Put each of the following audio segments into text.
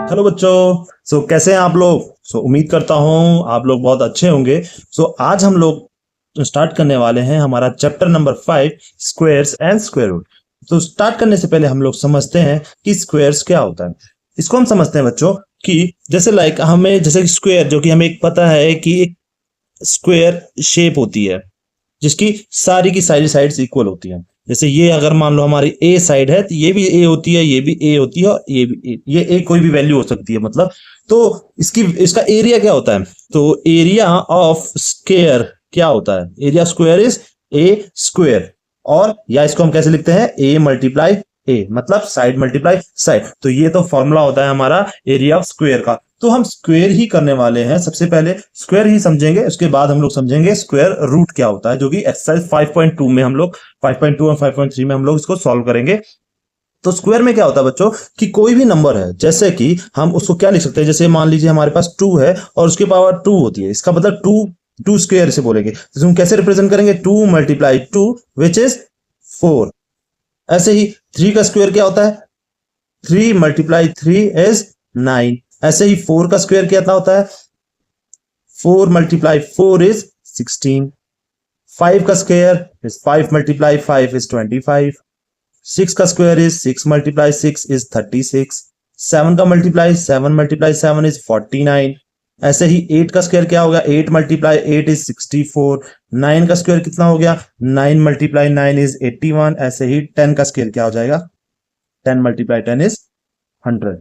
Hello बच्चों। कैसे हैं आप लोग? उम्मीद करता हूं आप लोग बहुत अच्छे होंगे। आज हम लोग स्टार्ट करने वाले हैं हमारा chapter number 5, squares and square root. Start करने से पहले हम लोग समझते हैं कि स्क्वायर्स क्या होता है। इसको हम समझते हैं बच्चों कि जैसे हमें जैसे स्क्वायर जो कि हमें एक पता है कि एक स्क्वायर शेप होती है जिसकी सारी की सारी साइड्स इक्वल होती हैं। जैसे ये अगर मान लो हमारी ए साइड है तो ये भी ए होती है, ये भी ए होती है और ये भी ए, ये ए कोई भी वैल्यू हो सकती है मतलब। तो इसका एरिया क्या होता है? तो एरिया ऑफ स्क्वायर क्या होता है? Area square is a square. और या इसको हम कैसे लिखते हैं? ए मल्टीप्लाई ए, मतलब साइड मल्टीप्लाई साइड। तो ये तो फॉर्मूला होता है हमारा एरिया ऑफ स्क्वायर का। तो हम स्क्वायर ही करने वाले हैं। सबसे पहले स्क्वायर ही समझेंगे, उसके बाद हम लोग समझेंगे स्क्वायर रूट क्या होता है, जो कि एक्सरसाइज 5.2 में हम लोग 5.2 और 5.3 में हम लोग इसको सॉल्व करेंगे। तो स्क्वायर में क्या होता है बच्चों कि कोई भी नंबर है, जैसे कि हम उसको क्या लिख सकते हैं, जैसे मान लीजिए हमारे पास 2 है और उसकी पावर 2 होती है, इसका मतलब 2 स्क्वायर से बोलेंगे। तो हम कैसे रिप्रेजेंट करेंगे? 2 मल्टीप्लाई 2 विच इज 4। ऐसे ही 3 का स्क्वायर क्या होता है? 3 मल्टीप्लाई 3 इज 9। ऐसे ही 4 का स्क्वायर क्या होता है? 4 मल्टीप्लाई 4 इज 16। 5 का स्क्वायर इज 5 मल्टीप्लाई 5 इज 25। 6 का स्क्वायर इज 6 मल्टीप्लाई 6 इज 36। 7 का मल्टीप्लाई 7 इज 49। ऐसे ही 8 का स्क्वायर क्या होगा? 8 मल्टीप्लाई 8 इज 64। 9 का स्क्वायर कितना हो गया? 9 मल्टीप्लाई 9 इज 81। ऐसे ही 10 का स्क्वायर क्या हो जाएगा? 10 मल्टीप्लाई 10 इज 100।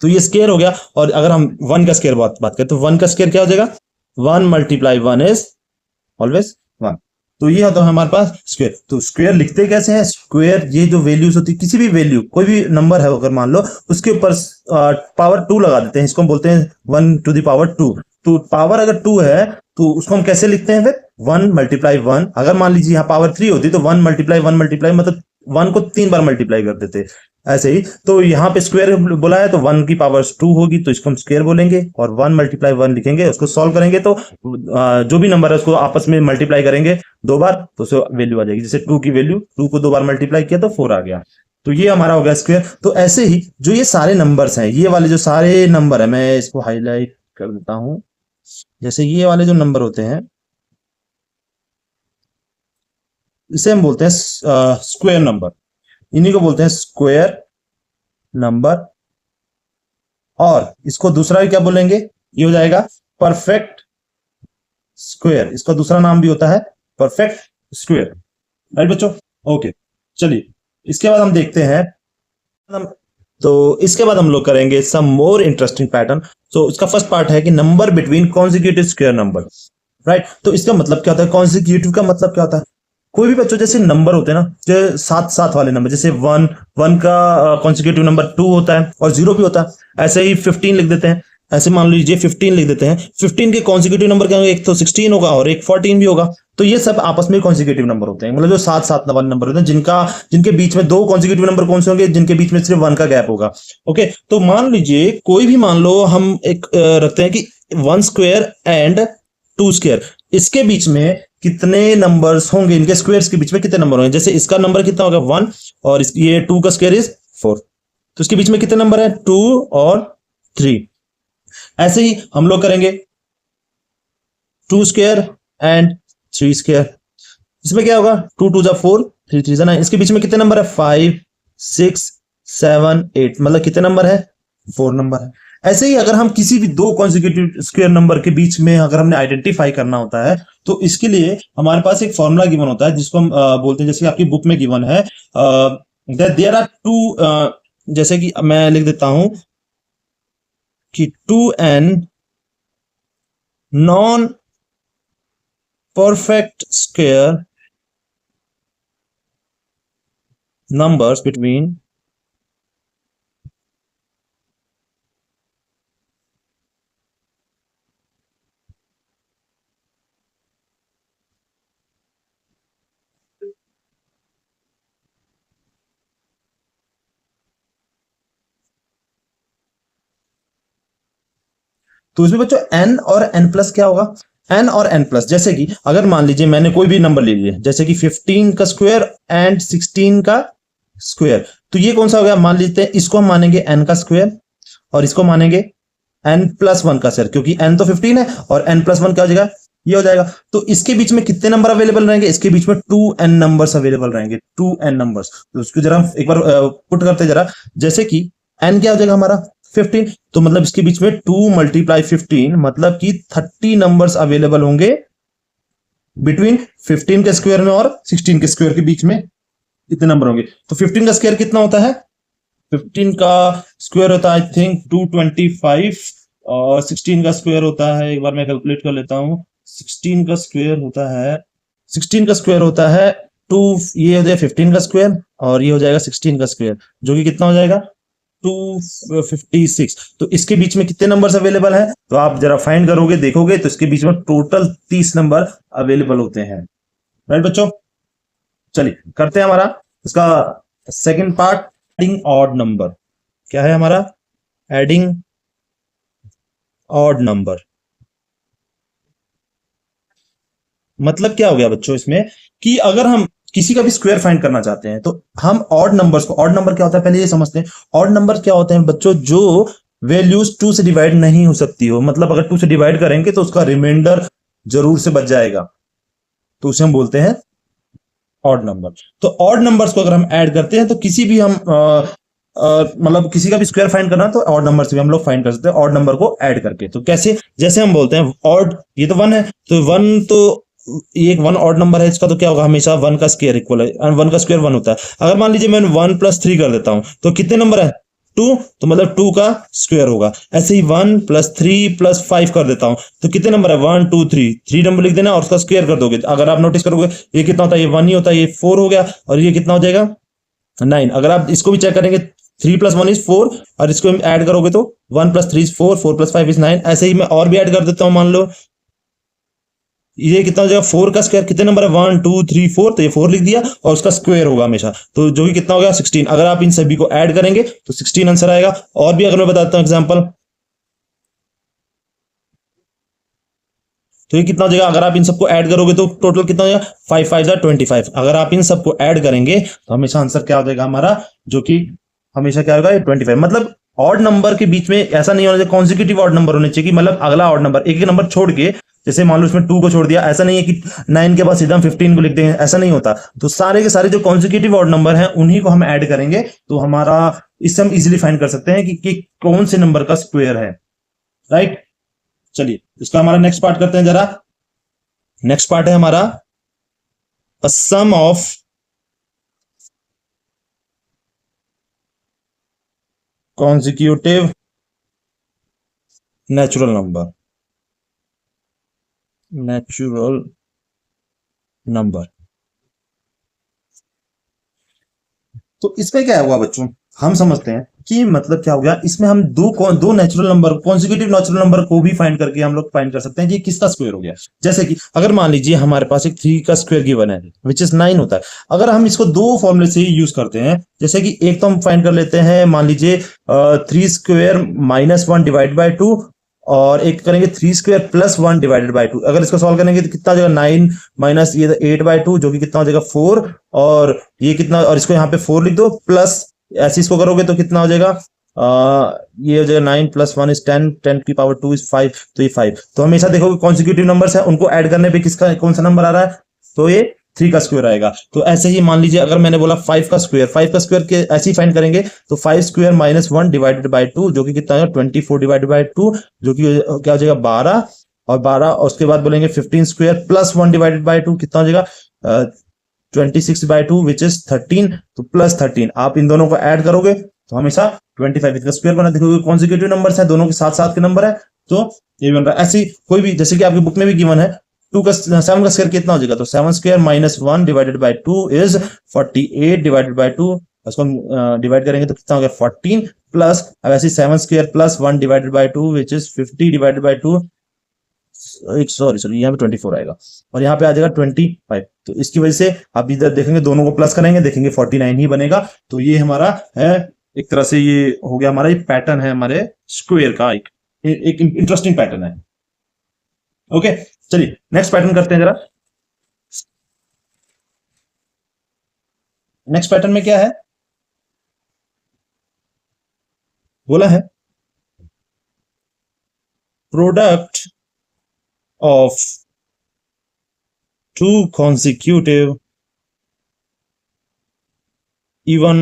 तो ये स्क्वायर हो गया। और अगर हम 1 का स्क्वायर बात करें तो 1 का स्क्वायर क्या हो जाएगा? 1 मल्टीप्लाई 1 इज ऑलवेज 1। तो ये होता है हमारे पास स्क्वायर। तो स्क्वायर लिखते कैसे हैं? स्क्वायर ये जो वैल्यूज होती है, किसी भी वैल्यू, कोई भी नंबर है अगर मान लो, उसके ऊपर पावर 2 लगा देते हैं। इसको हम बोलते हैं 1 टू द पावर 2। तो पावर अगर 2 है तो उसको हम कैसे लिखते हैं फिर? 1 मल्टीप्लाई 1। अगर मान लीजिए यहाँ पावर 3 होती तो 1 मल्टीप्लाई 1 मल्टीप्लाई मतलब 1 को 3 बार मल्टीप्लाई कर देते। ऐसे ही तो यहाँ पे स्क्वायर बोला है तो 1 की पावर 2 होगी तो इसको हम स्क्वायर बोलेंगे, और 1 मल्टीप्लाई 1 लिखेंगे। उसको सॉल्व करेंगे तो जो भी नंबर है उसको आपस में मल्टीप्लाई करेंगे 2 बार तो उसको वैल्यू आ जाएगी। जैसे 2 की वैल्यू 2 को 2 बार मल्टीप्लाई किया तो 4 आ गया। तो ये हमारा हो गया स्क्वायर। तो ऐसे ही जो ये सारे नंबर्स हैं, ये वाले जो सारे नंबर है, मैं इसको हाईलाइट कर देता हूं। जैसे ये वाले जो नंबर होते हैं इसे हम बोलते हैं स्क्वायर नंबर। इन्हीं को बोलते हैं स्क्वायर नंबर। और इसको दूसरा भी क्या बोलेंगे? ये हो जाएगा परफेक्ट स्क्वायर। इसका दूसरा नाम भी होता है परफेक्ट स्क्वायर। राइट बच्चों? ओके, चलिए इसके बाद हम देखते हैं इसके बाद हम लोग करेंगे सम मोर इंटरेस्टिंग पैटर्न। इसका फर्स्ट पार्ट है कि number between consecutive square number. Right, तो इसका मतलब क्या होता है? कॉन्जिक्यूटिव का मतलब क्या होता है? कोई भी बच्चों जैसे नंबर होते हैं ना, जो साथ साथ वाले नंबर, जैसे 1 का कॉन्सिक्यूटिव नंबर 2 होता है और 0 भी होता है। ऐसे ही 15 लिख देते हैं। ऐसे मान लीजिए 15 लिख देते हैं। 15 के कॉन्सिक्यूटिव नंबर क्या होंगे? एक तो 16 होगा और एक 14 भी होगा। तो ये सब आपस में कॉन्सिक्यूटिव नंबर होते हैं, मतलब जो साथ साथ वाले नंबर होते हैं, जिनके बीच में 2 कॉन्सिक्यूटिव नंबर कौन से होंगे? जिनके बीच में सिर्फ 1 का गैप होगा। ओके, तो मान लीजिए कोई भी, मान लो हम एक रखते हैं कि 1 स्क्वायर एंड 2 स्क्वायर, इसके बीच में कितने नंबर्स होंगे? इनके स्क्वायर्स के बीच में कितने नंबर होंगे? जैसे इसका नंबर कितना होगा? 1, और ये 2 का स्क्वायर इज 4। तो इसके बीच में कितने नंबर है? 2 और 3। ऐसे ही हम लोग करेंगे 2 स्क्वायर एंड 3 स्क्वायर। इसमें क्या होगा? 2 2 जा 4, 3 3 जा 9। इसके बीच में कितने नंबर है? 5 6 7 8, मतलब कितने नंबर है? 4 नंबर है। ऐसे ही अगर हम किसी भी 2 कॉन्जिक्यूटिव स्क्वायर नंबर के बीच में अगर हमने आइडेंटिफाई करना होता है तो इसके लिए हमारे पास एक फॉर्मूला गिवन होता है जिसको हम बोलते हैं, जैसे आपकी बुक में गिवन है, देयर आर 2, जैसे कि मैं लिख देता हूं कि 2n non perfect square numbers between तो इसमें बच्चों n और n प्लस क्या होगा? n और n प्लस, जैसे कि अगर मान लीजिए मैंने कोई भी नंबर ले लिया, जैसे कि 15 का स्क्वायर एंड 16 का स्क्वायर, तो ये कौन सा हो गया? मान लीजिए इसको हम मानेंगे n का स्क्वायर और इसको मानेंगे n+1 का स्क्वायर, क्योंकि n तो 15 है और n+1 क्या हो जाएगा, ये हो जाएगा। तो इसके बीच में कितने नंबर अवेलेबल रहेंगे, इसके बीच में 2n नंबर्स अवेलेबल रहेंगे, 2n नंबर्स। तो उसको जरा एक बार पुट करते जरा, जैसे कि n क्या हो जाएगा हमारा 15, तो मतलब इसके बीच में 2 × 15 मतलब कि 30 नंबर्स अवेलेबल होंगे बिटवीन 15 के स्क्वायर में और 16 के स्क्वायर के बीच में इतने नंबर होंगे। तो 15 का स्क्वायर कितना होता है, 15 का स्क्वायर होता है आई थिंक 225, और 16 का स्क्वायर होता है, एक बार मैं कैलकुलेट कर लेता हूं, 16 का स्क्वायर होता है, 16 का स्क्वायर होता है 2, ये हो जाएगा 15 का स्क्वायर और ये हो जाएगा 16 का स्क्वायर, जो कि कितना हो जाएगा 256। तो इसके बीच में कितने नंबर्स अवेलेबल है, तो आप जरा फाइंड करोगे देखोगे तो इसके बीच में टोटल 30 नंबर अवेलेबल होते हैं। राइट बच्चों, चलिए करते हैं हमारा इसका second part, adding odd number. क्या है हमारा, एडिंग ऑड नंबर। मतलब क्या हो गया बच्चों इसमें, कि अगर हम किसी का भी स्क्वायर फाइंड करना चाहते हैं तो हम ऑड नंबर्स को, ऑड नंबर क्या होता है पहले ये समझते हैं। ऑड नंबर क्या होते हैं बच्चों, जो वैल्यूज 2 से डिवाइड नहीं हो सकती हो, मतलब अगर 2 से डिवाइड करेंगे तो उसका रिमाइंडर जरूर से बच जाएगा, तो उसे हम बोलते हैं ऑड नंबर। तो ऑड नंबर्स को अगर हम ऐड करते हैं तो किसी भी हम मतलब किसी का भी स्क्वायर फाइंड करना तो ऑड नंबर से भी हम लोग फाइंड कर सकते हैं, ऑड नंबर को ऐड करके। तो कैसे, जैसे हम बोलते हैं ऑड, ये तो 1 है, तो 1 तो ये एक 1 ऑड नंबर है, इसका तो क्या होगा, हमेशा 1 का स्क्वायर इक्वल है, 1 का स्क्वायर 1 होता है। अगर मान लीजिए मैं 1+3 कर देता हूं तो कितने नंबर है 2, तो मतलब 2 का स्क्वायर होगा। ऐसे ही 1+3+5 कर देता हूं तो कितने नंबर है 1 2 3, 3 नंबर लिख देना और उसका स्क्वायर कर दोगे। अगर आप नोटिस करोगे ये कितना होता है, ये 1 ही होता है, ये 4 हो गया, और ये कितना हो जाएगा 9। अगर आप इसको भी चेक करेंगे 3+1=4, और इसको ऐड करोगे तो 1+3=4, 4+5=9। ऐसे ही मैं और भी ऐड कर देता हूं, मान लो ये कितना हो जाएगा 4 का स्क्वायर, कितने नंबर है 1 2 3 4, तो ये 4 लिख दिया और उसका स्क्वायर होगा हमेशा, तो जो कि कितना हो गया 16। अगर आप इन सभी को ऐड करेंगे तो 16 आंसर आएगा। और भी अगर मैं बताता हूं एग्जांपल, तो ये कितना हो जाएगा, अगर आप इन सबको ऐड करोगे तो टोटल कितना हो जाएगा 5 5 25। अगर आप इन सबको ऐड करेंगे तो हमेशा आंसर क्या हो जाएगा हमारा, जो कि हमेशा क्या होगा 25। मतलब ऑड नंबर के बीच में ऐसा नहीं होना चाहिए, कॉन्सिक्यूटिव ऑड नंबर होने चाहिए, कि मतलब अगला ऑड नंबर एक एक नंबर छोड़ के, जैसे मान लो इसमें 2 को छोड़ दिया, ऐसा नहीं है कि 9 के बाद सीधा हम 15 को लिख देंगे, ऐसा नहीं होता। तो सारे के सारे जो कॉन्सिक्यूटिव ऑड नंबर हैं उन्हीं को हम ऐड करेंगे, तो हमारा इससे हम इजीली फाइंड कर सकते हैं कि कौन से नंबर का स्क्वायर है। राइट, चलिए इसका हमारा नेक्स्ट पार्ट करते हैं जरा। नेक्स्ट पार्ट है हमारा a sum of consecutive natural number, natural number। तो इसमें क्या हुआ बच्चों, हम समझते हैं कि मतलब क्या हो गया, इसमें हम दो natural number, consecutive natural number को भी फाइंड करके हम लोग फाइंड कर सकते हैं कि किसका स्क्वायर हो गया। जैसे कि अगर मान लीजिए हमारे पास एक 3 का स्क्वायर गिवन है विच इज 9 होता है, अगर हम इसको दो फॉर्मूले से ही यूज करते हैं, जैसे कि एक तो हम फाइंड कर लेते हैं, मान लीजिए 3² - 1 / 2, और एक करेंगे 3² + 1 / 2। अगर इसको सॉल्व करेंगे तो कितना हो जाएगा 9 माइनस ये 8/2, जो कि कितना हो जाएगा 4, और ये कितना, और इसको यहाँ पे 4 लिख दो, प्लस ऐसे इसको करोगे तो कितना हो जाएगा ये हो जाएगा 9 + 1 = 10, 10⁻² = 5, तो ये 5। तो हमेशा देखोगे कॉन्सिक्यूटिव नंबर्स है, उनको ऐड करने पे किसका कौन सा नंबर आ रहा है, तो ये 3 का स्क्वायर आएगा। तो ऐसे ही मान लीजिए अगर मैंने बोला 5 का स्क्वायर, 5 का स्क्वायर के ऐसे ही फाइंड करेंगे तो 5² - 1 / 2, जो कि कितना आएगा 24 / 2, जो कि क्या हो जाएगा 12, और 12, और उसके बाद बोलेंगे 15² + 1 / 2, कितना हो जाएगा 26/2 विच इज 13, तो +13। आप इन दोनों को ऐड करोगे तो हमेशा 25 इसका स्क्वायर बना, देखोगे कॉन्सिक्यूटिव नंबर्स है, दोनों के साथ साथ के नंबर है, तो ये बन रहा है। ऐसी कोई भी, जैसे कि आपकी बुक में भी गिवन है 7 का स्क्वायर कितना हो जाएगा, तो 7² - 1 / 2 इज 48/2, उसको डिवाइड करेंगे तो कितना हो गया 14, प्लस अब ऐसे 7² + 1 / 2 विच इज 50/2, एक सॉरी यहाँ पे 24 आएगा, और यहाँ पे आ जाएगा 25। तो इसकी वजह से आप इधर देखेंगे दोनों को प्लस करेंगे, देखेंगे 49 ही बनेगा। तो ये हमारा है एक तरह से, ये हो गया हमारा, ये पैटर्न है हमारे स्क्वायर का, एक इंटरेस्टिंग पैटर्न है। ओके, चलिए नेक्स्ट पैटर्न करते हैं जरा। नेक्स्ट पैटर्न में क्या है बोला है, product of two consecutive even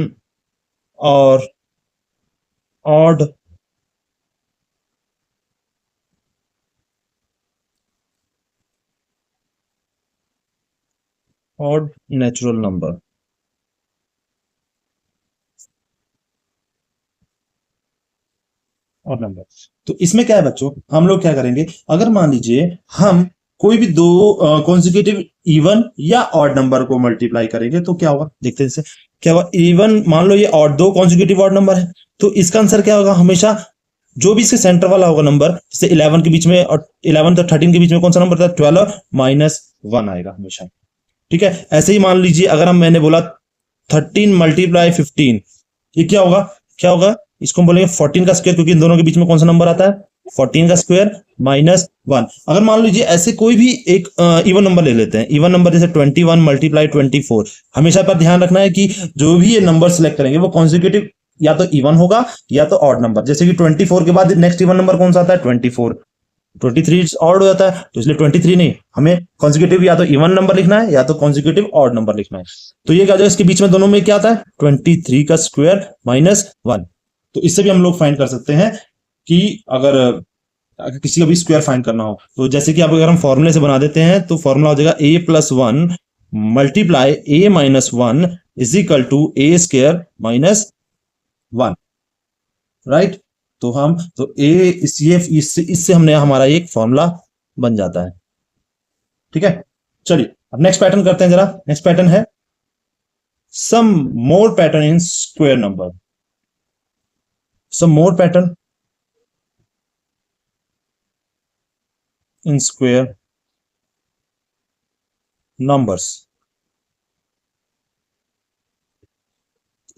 or odd natural number। और नंबर, तो इसमें क्या है बच्चों, हम लोग क्या करेंगे, अगर मान लीजिए हम कोई भी दो कॉन्जिक्यूटिव इवन या ऑड नंबर को मल्टीप्लाई करेंगे तो क्या होगा, देखते हैं इससे क्या होगा। इवन मान लो ये ऑड, दो कॉन्जिक्यूटिव ऑड नंबर है, तो इसका आंसर क्या होगा, हमेशा जो भी इसके सेंटर वाला होगा नंबर, जैसे 11 के बीच में और 11 और 13 के बीच में कौन सा नंबर था, 12 माइनस 1 आएगा हमेशा। ठीक है, ऐसे ही मान लीजिए अगर हम, मैंने बोला 13 मल्टीप्लाई 15, ये क्या होगा, क्या होगा, इसको हम बोलेंगे 14 का स्क्वायर, क्योंकि इन दोनों के बीच में कौन सा नंबर आता है, 14 का स्क्वायर माइनस 1। अगर मान लीजिए ऐसे कोई भी एक इवन नंबर ले लेते हैं, इवन नंबर जैसे 21 मल्टीप्लाई 24, हमेशा पर ध्यान रखना है कि जो भी ये नंबर सिलेक्ट करेंगे वो कॉन्जिक्यूटिव या तो इवन होगा या तो ऑड नंबर। जैसे कि 24 के बाद नेक्स्ट इवन नंबर कौन सा आता है, 24, 23 ऑड हो जाता है, तो इसलिए 23 नहीं, हमें कॉन्जिक्यूटिव या तो इवन नंबर लिखना है या तो कॉन्जिक्यूटिव ऑड नंबर लिखना है। तो ये क्या, जो इसके बीच में दोनों में क्या आता है, 23 का स्क्वायर माइनस 1। तो इससे भी हम लोग फाइंड कर सकते हैं कि अगर किसी का भी स्क्वायर फाइंड करना हो, तो जैसे कि अब अगर हम फॉर्मूले से बना देते हैं तो फॉर्मूला हो जाएगा a+1 multiply a-1 is equal to a square minus 1, right. तो हम तो इससे हमने हमारा एक फॉर्मूला बन जाता है। ठीक है, चलिए अब नेक्स्ट पैटर्न करते हैं जरा। नेक्स्ट पैटर्न है some more pattern in square number, some more pattern in square numbers.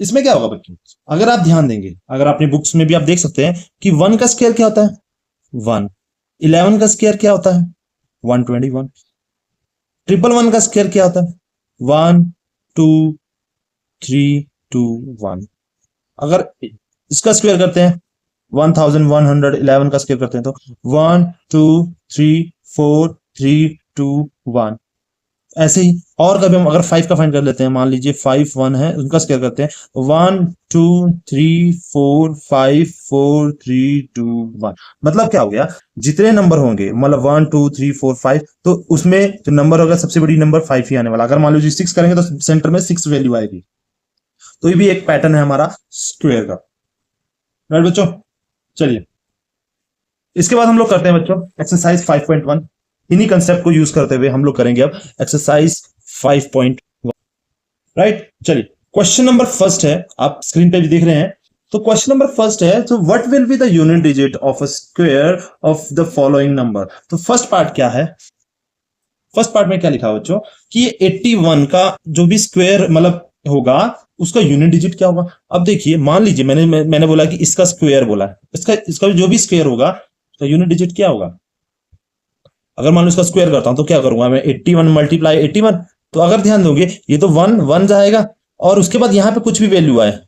इसमें क्या होगा बच्चों, अगर आप ध्यान देंगे, अगर अपनी बुक्स में भी आप देख सकते हैं कि 1 का स्क्वायर क्या होता है, 1, 11 का स्क्वायर क्या होता है, 121, 111 का स्क्वायर क्या होता है, 1 2 3 2 1। अगर इसका स्क्वायर करते हैं 1111 का स्क्वायर करते हैं तो 1 2 3 4 3 2 1। ऐसे ही और कभी हम अगर 5 का फाइंड कर लेते हैं, मान लीजिए 5 1 है, उनका स्क्वायर करते हैं 1 2 3 4 5 4 3 2 1। मतलब क्या हो गया, जितने नंबर होंगे, मतलब 1 2 3 4 5, तो उसमें जो नंबर होगा सबसे बड़ी नंबर 5 ही आने वाला। अगर मान लीजिए 6 करेंगे तो सेंटर में 6 वैल्यू आएगी। तो ये भी एक पैटर्न है हमारा स्क्वायर का, राइट बच्चों। चलिए इसके बाद हम लोग करते हैं बच्चों एक्सरसाइज 5.1। इन्हीं कंसेप्ट को यूज करते हुए हम लोग करेंगे अब एक्सरसाइज 5.1, राइट। चलिए क्वेश्चन नंबर फर्स्ट है, आप स्क्रीन पे भी देख रहे हैं। तो क्वेश्चन नंबर फर्स्ट है, तो what will be the unit digit of a square of the following number. तो फर्स्ट पार्ट क्या है, फर्स्ट पार्ट में क्या लिखा है बच्चों कि 81 का जो भी स्क्वायर मतलब होगा उसका यूनिट डिजिट क्या होगा। अब देखिए मान लीजिए मैंने बोला कि इसका स्क्वायर बोला है, इसका जो भी स्क्वायर होगा उसका यूनिट डिजिट क्या होगा। अगर मान लो इसका स्क्वायर करता हूं तो क्या करूंगा मैं, 81 मल्टीप्लाई 81। तो अगर ध्यान दोगे ये तो 1 1 जाएगा और उसके बाद यहां पे कुछ भी वैल्यू आए,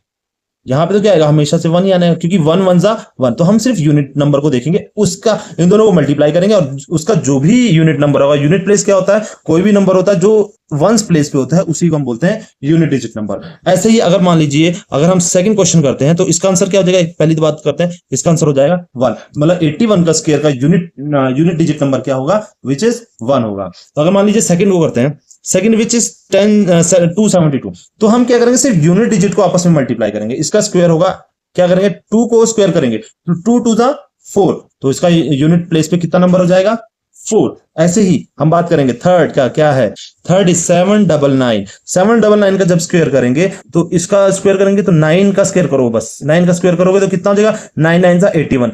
यहाँ पे तो क्या आएगा, हमेशा से 1 ही आना है, क्योंकि 1 1 जा 1। तो हम सिर्फ यूनिट नंबर को देखेंगे, उसका इन दोनों को मल्टीप्लाई करेंगे और उसका जो भी यूनिट नंबर होगा, यूनिट प्लेस क्या होता है, कोई भी नंबर होता है जो वंस प्लेस पे होता है उसी को हम बोलते हैं यूनिट डिजिट नंबर। ऐसे ही अगर मान लीजिए अगर हम सेकंड क्वेश्चन करते हैं तो इसका आंसर क्या हो जाएगा, पहली बात करते हैं, इसका आंसर हो जाएगा 1। मतलब 81 का स्क्वायर का यूनिट डिजिट नंबर क्या होगा, विच इज 1 होगा। तो अगर मान लीजिए सेकंड को करते हैं, सेकंड विच इज 272, तो हम क्या करेंगे, सिर्फ यूनिट डिजिट को आपस में मल्टीप्लाई करेंगे। इसका स्क्वायर होगा, क्या करेंगे, 2 को स्क्वायर करेंगे तो 2 2 जा 4, तो इसका यूनिट प्लेस पे कितना नंबर हो जाएगा, 4। ऐसे ही हम बात करेंगे थर्ड का, क्या है, थर्ड इज 799। 799 का जब स्क्वायर करेंगे तो इसका स्क्वायर करेंगे तो 9 का स्क्वायर करो, बस 9 का स्क्वायर करोगे तो कितना हो जाएगा, 9 9 जा 81।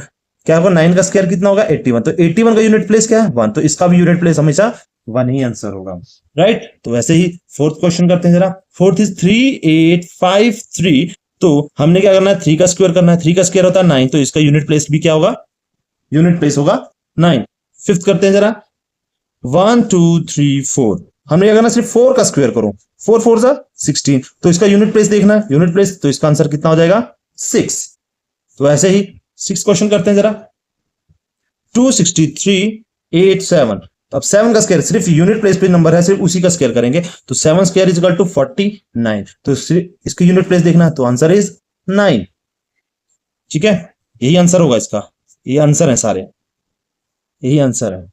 क्या होगा, 9 का स्क्वायर कितना होगा, 81। तो 81 का यूनिट प्लेस क्या है, 1, तो इसका भी यूनिट प्लेस हमेशा 1 ही आंसर होगा, राइट। तो वैसे ही फोर्थ क्वेश्चन करते हैं जरा। Fourth is 3853। तो हमने क्या करना है, 3 का स्क्वायर करना है, 3 का स्क्वायर होता है 9, तो इसका यूनिट प्लेस भी क्या होगा, यूनिट प्लेस होगा 9। फिफ्थ करते हैं जरा, 1 2 3 4। हमने क्या करना, सिर्फ 4 का स्क्वायर करो, 4 4 जा 16, तो इसका यूनिट प्लेस देखना है, यूनिट प्लेस, तो इसका आंसर कितना हो जाएगा, 6। तो ऐसे ही 6 क्वेश्चन करते हैं जरा। 26387। तो अब 7 का स्क्वायर, सिर्फ यूनिट प्लेस पे नंबर है, सिर्फ उसी का स्क्वायर करेंगे, तो 7 स्क्वायर इज इक्वल टू 49। तो इसकी यूनिट प्लेस देखना है, तो आंसर इज 9। ठीक है, यही आंसर होगा इसका, ये आंसर है सारे, यही आंसर है।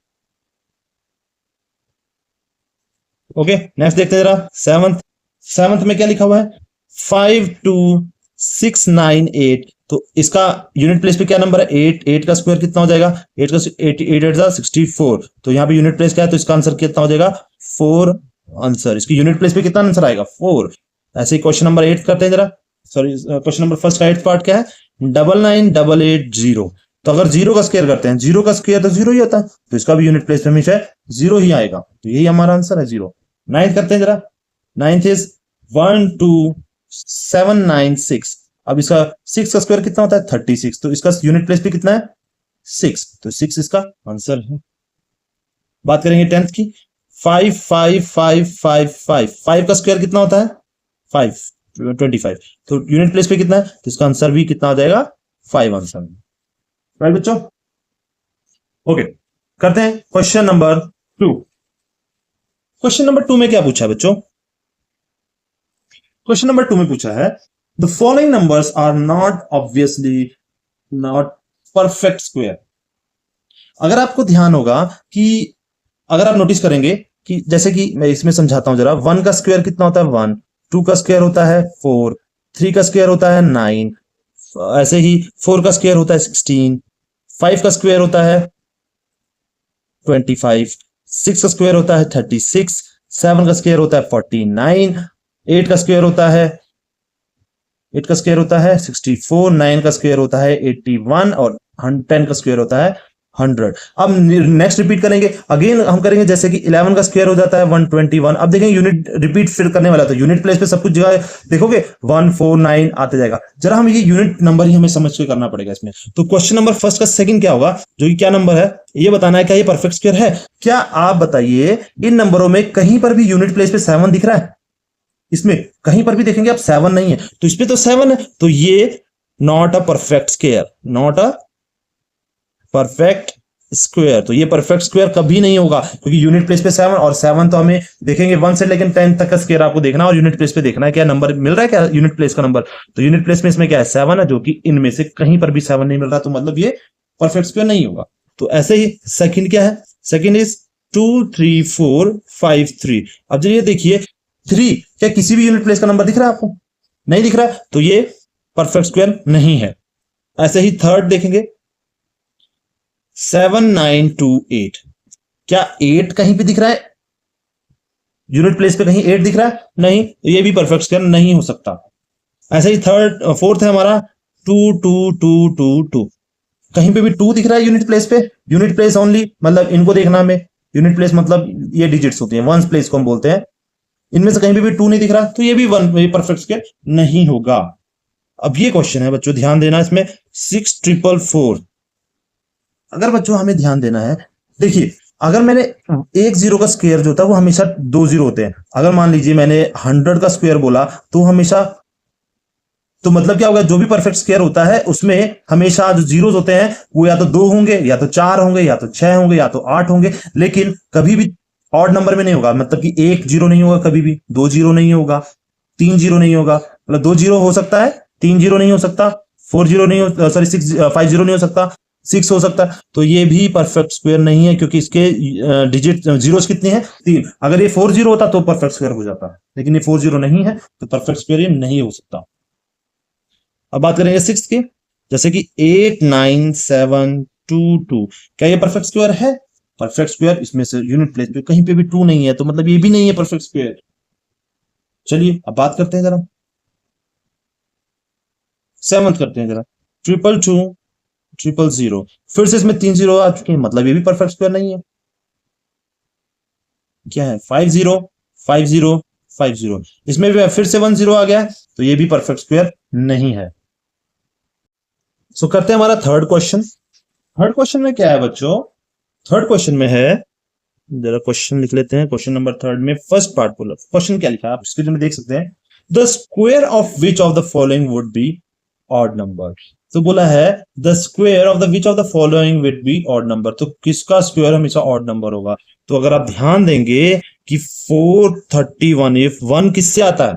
ओके, नेक्स्ट देखते हैं जरा। सेवंथ में क्या लिखा हुआ है, 52698। तो इसका यूनिट प्लेस पे क्या नंबर है, 8 का स्क्वायर कितना हो जाएगा, 8 का 64। तो यहाँ पे यूनिट प्लेस क्या है, तो इसका आंसर कितना हो जाएगा 4 आंसर। इसकी यूनिट प्लेस पे कितना आंसर आएगा 4। ऐसे ही क्वेश्चन नंबर 8 करते हैं जरा। सॉरी, क्वेश्चन नंबर फर्स्ट का 8th पार्ट क्या है, 99880। तो अगर 0 का स्क्वायर करते हैं, 0 का स्क्वायर तो 0 ही होता है, तो इसका भी यूनिट प्लेस पे हमेशा 0 ही आएगा, तो यही हमारा आंसर है 0। 9th करते हैं जरा। 9th is 12796। अब इसका 6 का स्क्वायर कितना होता है 36, तो इसका यूनिट प्लेस पे कितना है 6, तो 6 इसका आंसर है। बात करेंगे 10th की, 55555। 5 का स्क्वायर कितना होता है 25। तो यूनिट प्लेस पे कितना है, तो इसका आंसर भी कितना आ जाएगा 5 आंसर। राइट बच्चों, ओके, करते हैं क्वेश्चन नंबर 2। क्वेश्चन नंबर 2 में क्या पूछा है बच्चों, क्वेश्चन नंबर 2 में पूछा है the following numbers are not obviously not perfect square. अगर आपको ध्यान होगा कि अगर आप नोटिस करेंगे कि जैसे कि मैं इसमें समझाता हूं जरा, 1 का स्क्वायर कितना होता है 1, 2 का स्क्वायर होता है 4, 3 का स्क्वायर होता है 9, ऐसे ही 4 का स्क्वायर होता है 16, 5 का स्क्वायर होता है 25, 6 का स्क्वायर होता है 36, 7 का स्क्वायर होता है 49, 8 का स्क्वायर होता है 64, 9 का स्क्वायर होता है 81 और 10 का स्क्वायर होता है 100। अब नेक्स्ट रिपीट करेंगे, अगेन हम करेंगे जैसे कि 11 का स्क्वायर हो जाता है 121। अब देखेंगे यूनिट रिपीट फिर करने वाला, तो यूनिट प्लेस पे सब कुछ जगह देखोगे 149 आते जाएगा। जरा हम ये यूनिट नंबर ही हमें समझ के करना पड़ेगा इसमें। तो क्वेश्चन नंबर फर्स्ट का सेकंड क्या होगा, जो कि क्या नंबर है ये बताना है, क्या ये परफेक्ट स्क्वायर है। क्या आप बताइए, इन नंबरों में कहीं पर भी यूनिट प्लेस पे 7 दिख रहा है, इसमें कहीं पर भी देखेंगे आप 7 नहीं है, तो इसमें तो 7 है, तो ये not a perfect square, not a perfect square. तो ये परफेक्ट स्क्वायर कभी नहीं होगा, क्योंकि यूनिट प्लेस पे 7, और 7 तो हमें देखेंगे 1 से लेकर 10 तक का स्क्वायर आपको देखना, और यूनिट प्लेस पे देखना है क्या नंबर मिल रहा है, क्या यूनिट प्लेस का नंबर। तो यूनिट प्लेस में इसमें क्या है 7 है, जो कि इनमें से कहीं पर भी 7 नहीं मिल रहा, तो मतलब ये परफेक्ट स्क्वायर नहीं होगा। तो ऐसे ही सेकंड क्या है, सेकंड इज 23453। अब जो ये देखिए 3, क्या किसी भी यूनिट प्लेस का नंबर दिख रहा है आपको, नहीं दिख रहा है, तो ये परफेक्ट स्क्वायर नहीं है। ऐसे ही थर्ड देखेंगे 7928, क्या 8 कहीं पे दिख रहा है, यूनिट प्लेस पे कहीं 8 दिख रहा है, नहीं, तो ये भी परफेक्ट स्क्वायर नहीं हो सकता। ऐसे ही फोर्थ है हमारा 22222, कहीं पे भी 2 दिख रहा है यूनिट प्लेस पे, यूनिट प्लेस ओनली, मतलब इनको देखना हमें, यूनिट प्लेस मतलब ये डिजिट्स होती हैं, वंस प्लेस को हम बोलते हैं, इनमें से कहीं पे भी 2 नहीं दिख रहा, तो ये भी परफेक्ट स्क्वायर नहीं होगा। अब ये क्वेश्चन है बच्चों, ध्यान देना इसमें 6444। अगर बच्चों हमें ध्यान देना है, देखिए अगर मैंने एक 0 का स्क्वायर जो होता है वो हमेशा 2 0 होते हैं। अगर मान लीजिए मैंने 100 का स्क्वायर बोला, तो हमेशा, तो मतलब क्या होगा, जो भी परफेक्ट स्क्वायर होता है उसमें हमेशा जो जीरोस होते हैं वो या तो 2 होंगे, या तो 4 होंगे, या तो 6 होंगे, या तो 8 होंगे, लेकिन कभी भी ऑड नंबर में नहीं होगा। मतलब कि 1 0 नहीं होगा, कभी भी 2 0 नहीं होगा, 3 0 नहीं होगा, मतलब 2 0 हो सकता है, 3 0 नहीं हो सकता, 4 0 नहीं हो, सॉरी 5 0 नहीं हो सकता, 6 हो सकता है। तो ये भी परफेक्ट स्क्वायर नहीं है, क्योंकि इसके डिजिट जीरोस कितने हैं 3। अगर ये 4 0 होता तो परफेक्ट स्क्वायर हो जाता, लेकिन ये 4 0 नहीं है, तो परफेक्ट स्क्वायर ये नहीं हो सकता। अब बात करेंगे 6 की, जैसे कि 89722, क्या ये परफेक्ट स्क्वायर है, परफेक्ट स्क्वायर, इसमें से यूनिट प्लेस पे कहीं पे भी 2 नहीं है, तो मतलब ये भी नहीं है परफेक्ट स्क्वायर। चलिए अब बात करते हैं जरा 7th करते हैं जरा, 22200, फिर से इसमें 3 0 आ चुके हैं, मतलब ये भी परफेक्ट स्क्वायर नहीं है। क्या है 505050, इसमें भी फिर से 1 0 आ गया है, तो ये भी परफेक्ट स्क्वायर नहीं है। सो करते हैं हमारा थर्ड क्वेश्चन। थर्ड क्वेश्चन में क्या है बच्चों, थर्ड क्वेश्चन में है, जरा क्वेश्चन लिख लेते हैं। क्वेश्चन नंबर थर्ड में फर्स्ट पार्ट बोला, क्वेश्चन क्या लिखा है आप स्क्रीन में देख सकते हैं, the square of which of the following would be odd number. तो बोला है the square of the which of the following will be odd number, तो किसका स्क्वायर हमेशा ऑड नंबर होगा। तो अगर आप ध्यान देंगे कि 431, इफ 1 किससे आता है,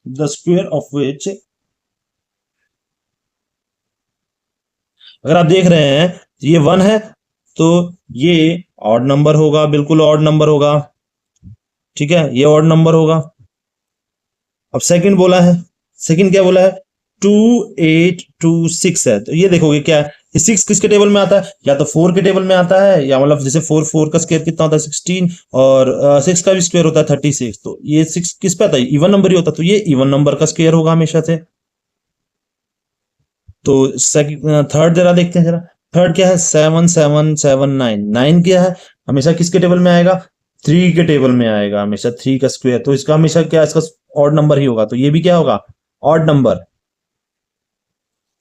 द स्क्वायर ऑफ विच, अगर आप देख रहे हैं ये 1 है तो ये ऑड नंबर होगा, बिल्कुल ऑड नंबर होगा, ठीक है, ये ऑड नंबर होगा। अब सेकंड बोला है, सेकंड क्या बोला है, 2826 है, तो ये देखोगे क्या है, ये 6 किसके टेबल में आता है, या तो 4 के टेबल में आता है, या मतलब जैसे 4 का स्क्वायर कितना होता है 16, और 6 का भी स्क्वायर होता है 36, तो ये 6 किस पे आता है, इवन नंबर ही होता है, तो ये इवन नंबर का स्क्वायर होगा हमेशा से। तो थर्ड जरा देखते हैं, जरा थर्ड क्या है, 7779, 9 क्या है, हमेशा किसके टेबल में आएगा, 3 के टेबल में आएगा हमेशा, 3 का स्क्वायर, तो इसका हमेशा क्या, इसका ऑड नंबर ही होगा, तो ये भी क्या होगा, ऑड नंबर।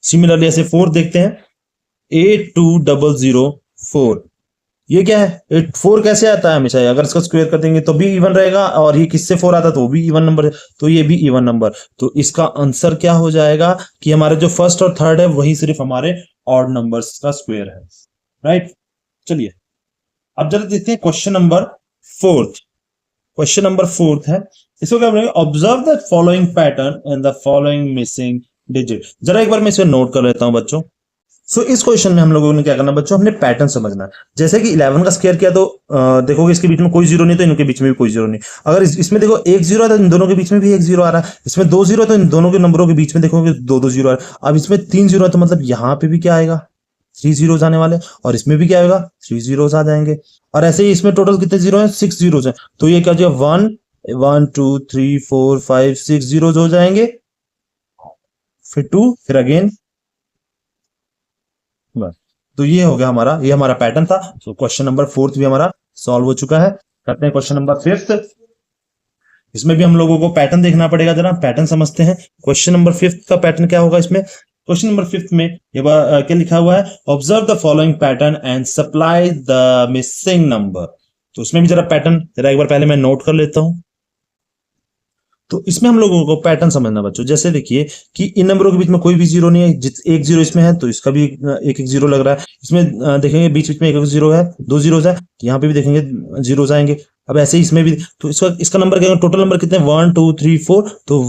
सिमिलरली ऐसे 4 देखते हैं, 82004, ये क्या है, 4 कैसे आता है हमेशा, अगर इसका स्क्वायर कर देंगे तो भी इवन रहेगा, और ये किससे 4 आता है तो वो भी इवन नंबर है, तो ये भी इवन नंबर, तो इसका आंसर क्या हो जाएगा कि हमारे जो फर्स्ट और थर्ड है वही सिर्फ हमारे ऑड नंबर्स का स्क्वायर है, राइट। चलिए अब जरा देखते हैं question number fourth. Question number fourth है, इसको क्या बोलेंगे, observe the following pattern and the following missing digit. जरा एक बार मैं इसे नोट कर लेता हूं बच्चों। सो इस क्वेश्चन में हम लोगों ने क्या करना बच्चों, हमने पैटर्न समझना है। जैसे कि 11 का स्क्वायर किया तो देखोगे इसके बीच में कोई जीरो नहीं, तो इनके बीच में भी कोई जीरो नहीं। अगर इसमें देखो एक जीरो है तो इन दोनों के बीच में भी एक जीरो आ रहा है, इसमें 2 जीरो है तो इन दोनों के नंबरों के बीच में देखोगे 2 जीरो आ रहा है। अब इसमें 3 जीरो है तो मतलब यहाँ पे भी क्या आएगा, 3 जीरोज आने वाले, और इसमें भी क्या आएगा, 3 जीरोज आ जाएंगे। और ऐसे ही इसमें टोटल कितने जीरो है, 6 जीरोज है, तो ये क्या हो जाएगा, 1 1 2 3 4 5 6 जीरोज हो जाएंगे, फिर 2, फिर अगेन, बस। तो ये हो गया हमारा, ये हमारा पैटर्न था। तो क्वेश्चन नंबर फोर्थ भी हमारा सॉल्व हो चुका है। करते हैं क्वेश्चन नंबर फिफ्थ। इसमें भी हम लोगों को पैटर्न देखना पड़ेगा, जरा पैटर्न समझते हैं। क्वेश्चन नंबर फिफ्थ का पैटर्न क्या होगा इसमें, क्वेश्चन नंबर फिफ्थ में ये क्या लिखा हुआ है, observe the following pattern and supply the missing number. तो उसमें भी जरा पैटर्न जरा एक बार पहले मैं नोट कर लेता हूं। तो इसमें हम लोगों को पैटर्न समझना बच्चों, जैसे देखिए कि इन नंबरों के बीच में कोई भी जीरो नहीं है, एक जीरो इसमें है तो इसका भी एक एक जीरो लग रहा है। इसमें देखेंगे बीच बीच में एक एक जीरो है, 2 जीरो है, यहाँ पे भी देखेंगे जीरो आएंगे। अब ऐसे ही इसमें भी, तो इसका इसका नंबर क्या, टोटल नंबर कितने, 1 2 3 4, तो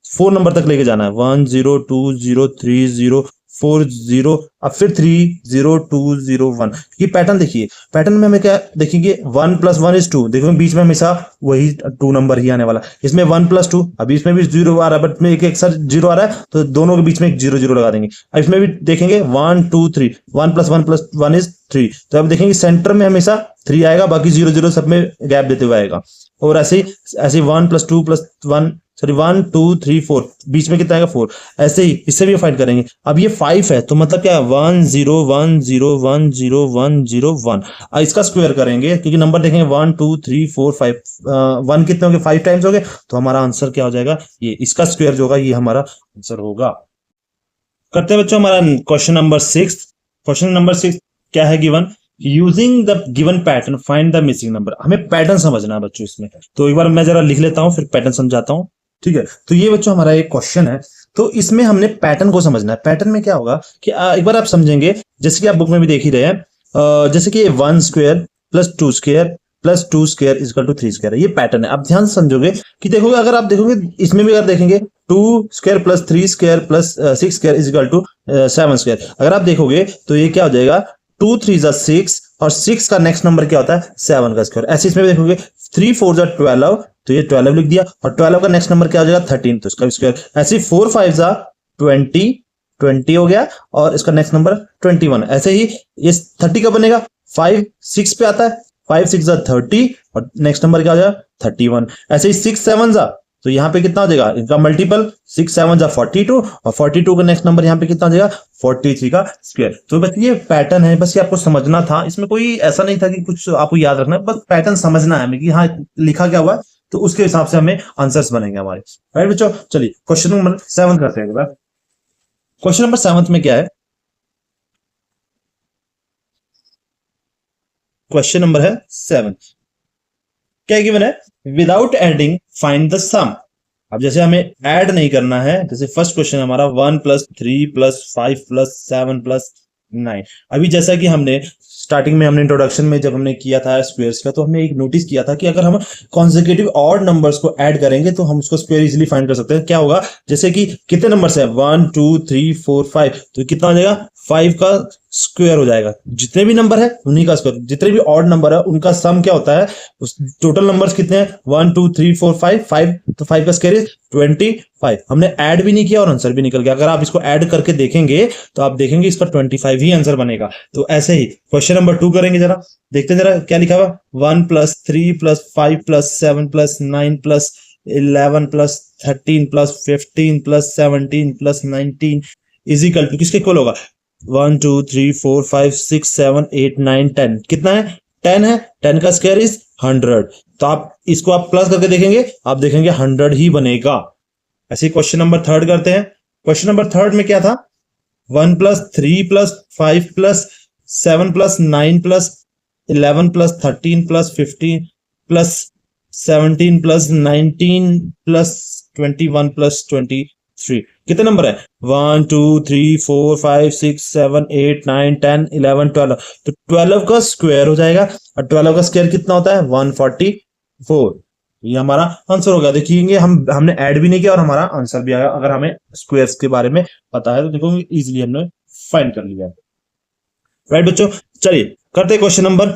4 नंबर तक लेके जाना है, 1 0 2 0 3 0 4 0, अब फिर 3 0 2 0 1। ये पैटर्न देखिए, पैटर्न में हमें क्या देखेंगे, 1 + 1 = 2, देखो बीच में हमेशा वही 2 नंबर ही आने वाला। इसमें 1 + 2, अभी इसमें भी 0 आ रहा है, बट में एक एक साथ 0 आ रहा है, तो दोनों के बीच में एक 0 0 लगा देंगे। अब इसमें भी देखेंगे 1 2 3, 1 + 1 + 1 = 3, तो अब देखेंगे सेंटर में हमेशा 3 आएगा, बाकी 0 0 सब में गैप देते हुए आएगा। और ऐसे ऐसे 1 + 2 + 1, सॉरी 1 2 3 4, बीच में कितना आएगा 4। ऐसे ही इससे भी फाइंड करेंगे। अब ये 5 है तो मतलब क्या है, 1 0 1 0 1 0 1 0 1। इसका स्क्वायर करेंगे क्योंकि नंबर देखेंगे 1 2 3 4 5, 1 कितने हो गए, 5 टाइम्स हो गए, तो हमारा आंसर क्या हो जाएगा, ये इसका स्क्वायर जो होगा ये हमारा आंसर होगा। करते हैं बच्चों हमारा क्वेश्चन नंबर 6। क्वेश्चन नंबर 6 क्या है, given using the given pattern find the missing number. हमें पैटर्न समझना है बच्चों इसमें, तो एक बार मैं जरा लिख लेता हूं फिर पैटर्न समझाता हूं, ठीक है। तो ये बच्चों हमारा एक क्वेश्चन है, तो इसमें हमने पैटर्न को समझना है। पैटर्न में क्या होगा कि एक बार आप समझेंगे, जैसे कि आप बुक में भी देख ही रहे हैं, जैसे कि 1 स्क्वायर + 2 स्क्वायर + 2 स्क्वायर = 3 स्क्वायर, ये पैटर्न है। आप ध्यान से समझोगे कि देखोगे, अगर आप देखोगे इसमें भी अगर देखेंगे 2 स्क्वायर + 3 स्क्वायर + 6 स्क्वायर = 7 स्क्वायर, अगर आप देखोगे तो ये क्या हो जाएगा, 2 3 = 6, और 6 का नेक्स्ट नंबर क्या होता है, 7 का स्क्वायर। ऐसे इसमें भी देखोगे 3 4 = 12, तो ये 12 लिख दिया, और 12 का नेक्स्ट नंबर क्या हो जाएगा, 13, तो इसका स्क्वायर। ऐसे 4 5 = 20, 20 हो गया, और इसका नेक्स्ट नंबर 21। ऐसे ही ये 30 का बनेगा, 5 6 पे आता है, 5 6 = 30, और नेक्स्ट नंबर क्या हो जाएगा, 31। ऐसे ही 6 7 = तो यहाँ पे कितना हो जाएगा, इनका मल्टीपल 6 7 = 42, और 42 का नेक्स्ट नंबर यहाँ पे कितना हो जाएगा, 43 का स्क्वायर। तो बस ये पैटर्न है, बस ये आपको समझना था। इसमें कोई ऐसा नहीं था कि कुछ आपको याद रखना है, बस पैटर्न समझना है हमें कि हाँ लिखा क्या हुआ है, तो उसके हिसाब से हमें आंसर्स बनेंगे हमारे, राइट बच्चों। चलिए क्वेश्चन नंबर 7 करते हैं। क्वेश्चन नंबर 7 में क्या है, क्वेश्चन नंबर है 7, क्या गिवन है, विदाउट एडिंग फाइंड द सम। अब जैसे हमें ऐड नहीं करना है, जैसे फर्स्ट क्वेश्चन हमारा 1+3+5+7+9। अभी जैसा कि हमने स्टार्टिंग में हमने इंट्रोडक्शन में जब हमने किया था स्क्वायर्स का, तो हमने एक नोटिस किया था कि अगर हम कॉन्सेक्यूटिव ऑड नंबर्स को ऐड करेंगे तो हम उसको स्क्वायर इजीली फाइंड कर सकते हैं। क्या होगा, जैसे कि कितने नंबर्स है 1 2 3 4 5, तो कितना हो जाएगा 5 का स्क्वायर हो जाएगा। जितने भी नंबर है उन्हीं का स्क्वायर, जितने भी ऑड नंबर है उनका सम क्या होता है, उस टोटल नंबर्स कितने हैं 1 2 3 4 5 5, तो 5 का स्क्वायर इज 25। हमने ऐड भी नहीं किया और आंसर भी निकल गया। अगर आप इसको ऐड करके देखेंगे तो आप देखेंगे इसका 25 ही आंसर बनेगा। तो ऐसे ही क्वेश्चन नंबर 2 करेंगे, जरा देखते हैं जरा क्या लिखा हुआ। 1+3+5+7+9+11+13+15+17+19 इज इक्वल टू किसके इक्वल होगा 1 2 3 4 5 6 7 8 9 10। कितना है 10 है, 10 का स्क्वायर इज 100। तो आप इसको आप प्लस करके देखेंगे, आप देखेंगे 100 ही बनेगा। ऐसे क्वेश्चन नंबर 3 करते हैं। क्वेश्चन नंबर 3 में क्या था 1+3+5+7+9+11+13+15+17+19+21+23। कितने नंबर है 1 2 3 4 5 6 7 8 9 10 11 12। तो 12 का स्क्वायर हो जाएगा, और 12 का स्क्वायर कितना होता है 144। ये हमारा आंसर हो गया। देखिए हमने ऐड भी नहीं किया और हमारा आंसर भी आया। अगर हमें स्क्वायर्स के बारे में पता है तो देखो इजीली हमने फाइंड कर लिया। राइट बच्चों, चलिए करते हैं क्वेश्चन नंबर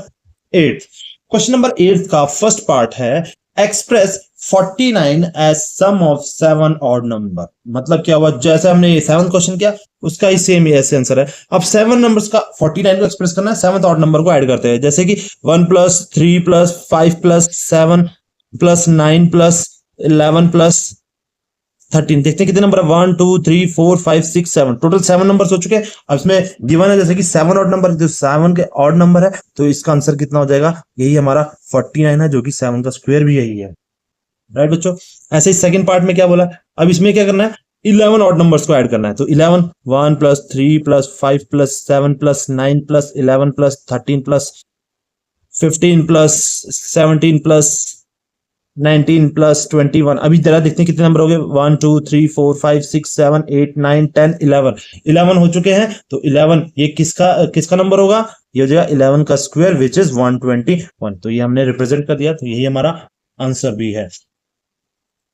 8। क्वेश्चन नंबर 8 का फर्स्ट पार्ट है express 49 as sum of 7 odd number. मतलब क्या हुआ, जैसे हमने ये 7th क्वेश्चन किया उसका ही सेम ऐसे आंसर है। अब 7 नंबर्स का 49 को एक्सप्रेस करना है, 7th ऑड नंबर को ऐड करते हैं। जैसे कि 1+3+5+7+9+11+13। देखते हैं कितने नंबर है 1 2 3 4 5 6 7, टोटल 7 नंबर्स हो चुके हैं। अब इसमें गिवन है जैसे कि 7 ऑड नंबर, जो 7 के ऑड नंबर है, तो इसका आंसर कितना हो जाएगा, यही हमारा 49 है, जो कि 7 का स्क्वायर भी यही है। राइट बच्चों, ऐसे ही सेकंड पार्ट में क्या बोला, अब इसमें क्या करना है 11 ऑड नंबर्स को ऐड करना है। तो 11 1+3+5+7+9+11+13+15+17+19+21। अभी जरा देखते हैं कितने नंबर हो गए 1 2 3 4 5 6 7 8 9 10 11 हो चुके हैं। तो 11 ये किसका नंबर होगा, ये हो जाएगा 11 का स्क्वायर विच इज 121। तो ये हमने रिप्रेजेंट कर दिया, तो यही हमारा आंसर भी है।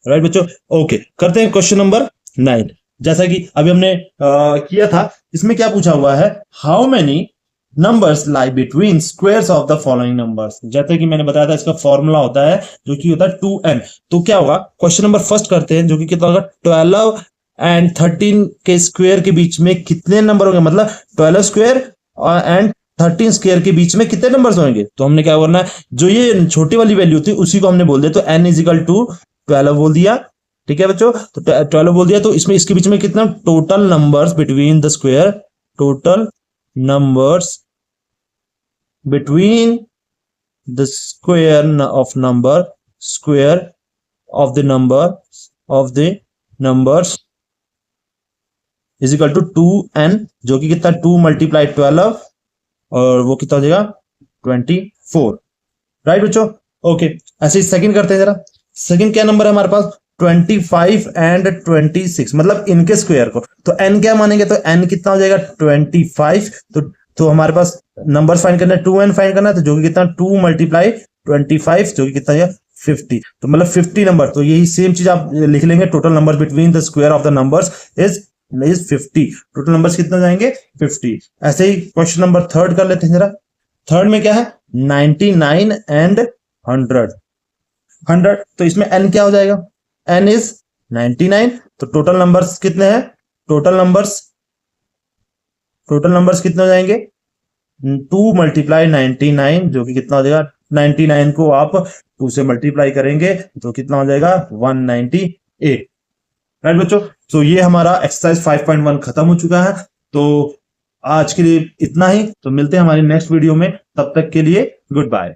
राइट बच्चों, ओके करते हैं क्वेश्चन नंबर 9। जैसा कि अभी हमने किया था, इसमें क्या पूछा हुआ है how many numbers lie between squares of the following numbers. जैसे कि मैंने बताया था इसका फॉर्मूला होता है जो कि होता है 2n। तो क्या होगा, क्वेश्चन नंबर फर्स्ट करते हैं, जो कि कितना होगा 12 एंड 13 के स्क्वायर के बीच में कितने नंबर होंगे, मतलब 12 स्क्वायर एंड 13 स्क्वायर के बीच में कितने नंबर्स होंगे। तो हमने क्या करना है, जो ये छोटी वाली वैल्यू थी उसी को हमने बोल दिया, तो n इज इक्वल टू 12 बोल दिया। ठीक है बच्चों, तो 12 बोल दिया, तो इसमें इसके बीच में कितना total numbers between the square, total numbers between the square of number, square of the numbers is equal to 2n, जो कि कितना 2 × 12, और वो कितना हो जाएगा 24। राइट बच्चों, ओके ऐसे ही सेकंड करते हैं जरा। सेकंड क्या नंबर है हमारे पास 25 एंड 26, मतलब इनके स्क्वायर को, तो n क्या मानेंगे, तो n कितना हो जाएगा 25। तो हमारे पास नंबर फाइंड करना है 2n फाइंड करना है, तो जो कि कितना 2 × 25, जो कि कितना हो जाएगा 50। तो मतलब 50 नंबर, तो यही सेम चीज आप लिख लेंगे, total number between the square of the numbers is 50। Total numbers कितना जाएंगे 50। ऐसे ही क्वेश्चन नंबर 3 कर लेते हैं जरा। थर्ड में क्या है 99 एंड 100। तो इसमें n क्या हो जाएगा, n इज 99। तो टोटल नंबर्स कितने हैं, टोटल नंबर्स कितने हो जाएंगे 2 × 99, जो कि कितना हो जाएगा 99 को आप 2 से मल्टीप्लाई करेंगे तो कितना हो जाएगा 198। राइट बच्चों, तो ये हमारा एक्सरसाइज 5.1 खत्म हो चुका है। तो आज के लिए इतना ही, तो मिलते हैं हमारी नेक्स्ट वीडियो में, तब तक के लिए गुड बाय।